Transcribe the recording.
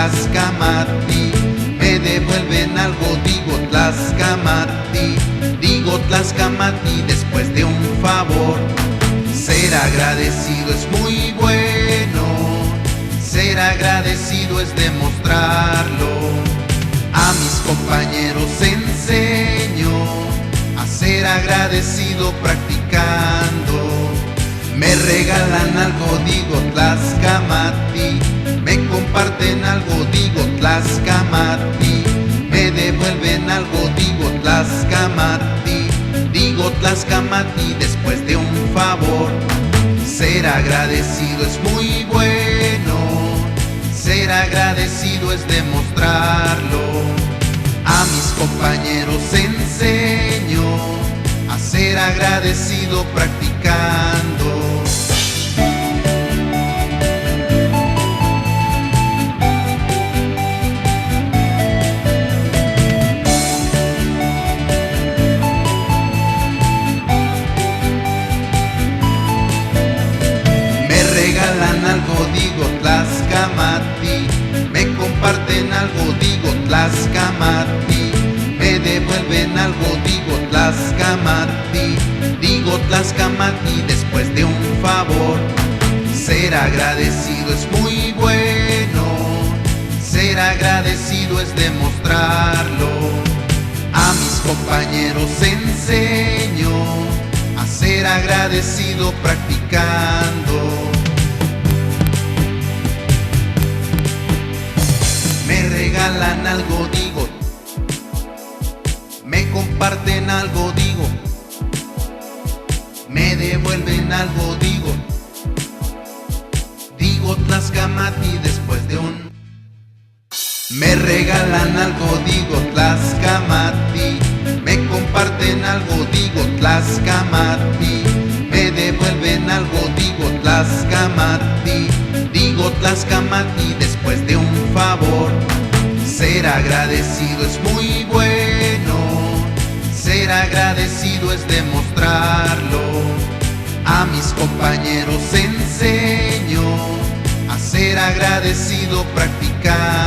Tlaxcamati. Me devuelven algo, digo Tlaxcamati. Digo Tlaxcamati después de un favor. Ser agradecido es muy bueno, ser agradecido es demostrarlo. A mis compañeros enseño a ser agradecido practicando. Me regalan algo, digo Tlaxcamati. Me comparten algo, digo Tlaxcamati. Me devuelven algo, digo Tlaxcamati. Digo Tlaxcamati después de un favor. Ser agradecido es muy bueno, ser agradecido es demostrarlo. A mis compañeros enseño a ser agradecido practicando. Algo, digo Tlaxcamati. Me comparten algo, digo Tlaxcamati. Me devuelven algo, digo Tlaxcamati. Digo Tlaxcamati después de un favor. Ser agradecido es muy bueno, ser agradecido es demostrarlo. A mis compañeros enseño a ser agradecido practicando. Me regalan algo, digo. Me comparten algo, digo. Me devuelven algo, digo. Digo Tlaxcamati después de un. Me regalan algo, digo Tlaxcamati. Me comparten algo, digo Tlaxcamati. Me devuelven algo, digo Tlaxcamati. Digo Tlaxcamati después de un favor. Ser agradecido es muy bueno, ser agradecido es demostrarlo. A mis compañeros enseño a ser agradecido practicando.